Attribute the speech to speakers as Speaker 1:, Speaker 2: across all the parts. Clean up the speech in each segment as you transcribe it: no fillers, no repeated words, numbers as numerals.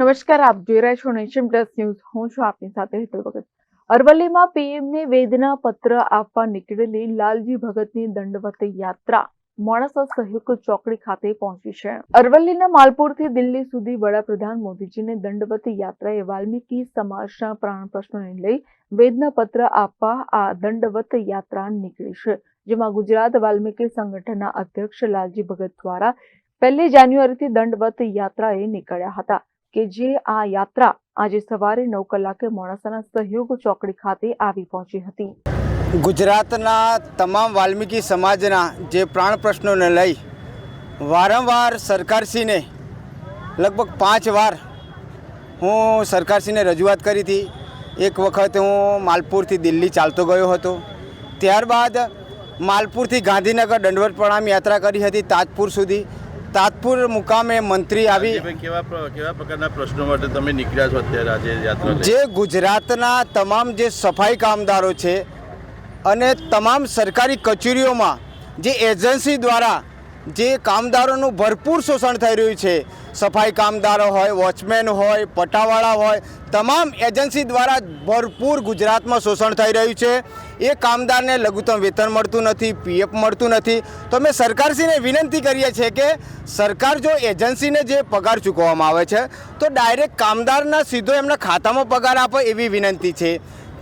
Speaker 1: નમસ્કાર, આપ જોઈ રહ્યા છો નેશન પ્લસ ન્યૂઝ. હું છું આપની સાથે હેતલ ભગત. અરવલ્લીમાં પીએમને વેદના પત્ર આપવા નીકળેલી લાલજી ભગતની દંડવત યાત્રા મોડાસા સહયોગ ચોકડી ખાતે પહોંચી છે. અરવલ્લીના માલપુરથી દિલ્હી સુધી વડાપ્રધાન મોદીજીને દંડવત યાત્રાએ વાલ્મીકી સમાજના પ્રાણ પ્રશ્નોને લઈ વેદના પત્ર આપવા આ દંડવત યાત્રા નીકળી છે, જેમાં ગુજરાત વાલ્મીકી સંગઠનના અધ્યક્ષ લાલજી ભગત દ્વારા 1 જાન્યુઆરીથી દંડવત યાત્રાએ નીકળ્યા હતા કે જે આ યાત્રા આજે સવારે 9 કલાકે મોડાસાના સહયોગ ચોકડી ખાતે આવી પહોંચી હતી.
Speaker 2: ગુજરાતના તમામ વાલ્મીકી સમાજના જે પ્રાણ પ્રશ્નોને લઈ વારંવાર સરકારશ્રીને લગભગ 5 વાર હું સરકારશ્રીને રજૂઆત કરી હતી. એક વખત હું માલપુરથી દિલ્હી ચાલતો ગયો હતો, ત્યારબાદ માલપુરથી ગાંધીનગર દંડવત પ્રણામ યાત્રા કરી હતી તાજપુર સુધી. તાજપુર મુકામે મંત્રી આવી.
Speaker 3: કેવા પ્રકારના પ્રશ્નો માટે તમે નીકળ્યા છો અત્યારે આજે યાત્રા?
Speaker 2: જે ગુજરાતના તમામ જે સફાઈ કામદારો છે અને તમામ સરકારી કચેરીઓમાં જે એજન્સી દ્વારા જે કામદારોનું ભરપૂર શોષણ થઈ રહ્યું છે, સફાઈ કામદારો હોય, વોચમેન હોય, પટાવાળા હોય, તમામ એજન્સી દ્વારા ભરપૂર ગુજરાતમાં શોષણ થઈ રહ્યું છે. એ કામદારને લઘુત્તમ વેતન મળતું નથી, પીએફ મળતું નથી. તો અમે સરકારશ્રીને વિનંતી કરીએ છીએ કે સરકાર જો એજન્સીને જે પગાર ચૂકવવામાં આવે છે તો ડાયરેક્ટ કામદારના સીધો એમના ખાતામાં પગાર આપે એવી વિનંતી છે.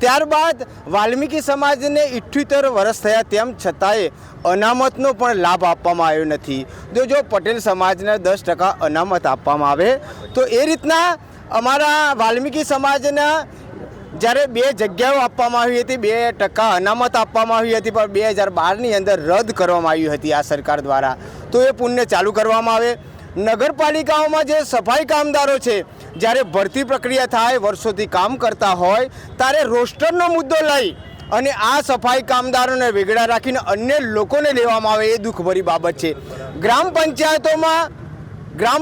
Speaker 2: ત્યારબાદ વાલ્મીકી સમાજને 78 વર્ષ થયા તેમ છતાંય અનામતનો પણ લાભ આપવામાં આવ્યો નથી. જો પટેલ સમાજને 10% અનામત આપવામાં આવે તો એ રીતના અમારા વાલ્મીકી સમાજના જ્યારે 2 જગ્યાઓ આપવામાં આવી હતી, 2% અનામત આપવામાં આવી હતી, પણ 2012ની અંદર રદ કરવામાં આવી હતી આ સરકાર દ્વારા. તો એ પુણ્ય ચાલુ કરવામાં આવે. નગરપાલિકાઓમાં જે સફાઈ કામદારો છે, જ્યારે ભરતી પ્રક્રિયા થાય, વર્ષોથી કામ કરતા હોય, ત્યારે રોસ્ટરનો મુદ્દો લઈ અને આ સફાઈ કામદારોને વેગળા રાખીને અન્ય લોકોને લેવામાં આવે એ દુઃખભરી બાબત છે. ગ્રામ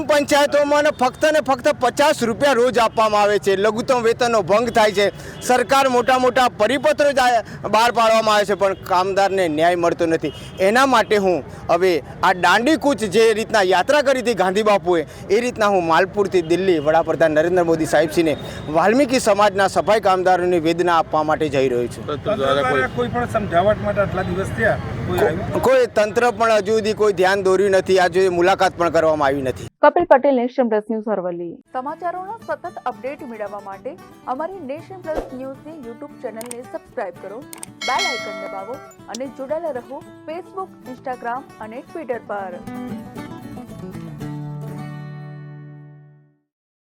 Speaker 2: પંચાયતોમાં ફક્ત ને ફક્ત 50 રૂપિયા રોજ આપવામાં આવે છે. લઘુત્તમ વેતનનો ભંગ થાય છે. સરકાર મોટા પરિપત્રો બહાર પાડવામાં આવે છે, પણ કામદારને ન્યાય મળતો નથી. એના માટે હું હવે આ દાંડી કૂચ જે રીતના યાત્રા કરી હતી ગાંધી બાપુએ, એ રીતના હું માલપુરથી દિલ્હી વડાપ્રધાન નરેન્દ્ર મોદી સાહેબશ્રીને વાલ્મીકી સમાજના સફાઈ કામદારોની વેદના આપવા માટે જઈ રહ્યો છું.
Speaker 4: કોઈ પણ સમજાવટ માટે આટલા દિવસ થયા
Speaker 2: કોઈ તંત્ર પણ હજુ સુધી કોઈ ધ્યાન દોર્યું નથી. આજે મુલાકાત પણ કરવામાં આવી નથી.
Speaker 1: Kapil Patel, nation plus news, Aravalli. સમાચારોના સતત અપડેટ મેળવવા માટે અમારી નેશન પ્લસ ન્યૂઝની યુટ્યુબ ચેનલને સબસ્ક્રાઇબ કરો, બેલ આઇકન દબાવો અને જોડાયેલા રહો ફેસબુક, ઇન્સ્ટાગ્રામ અને ટ્વિટર પર.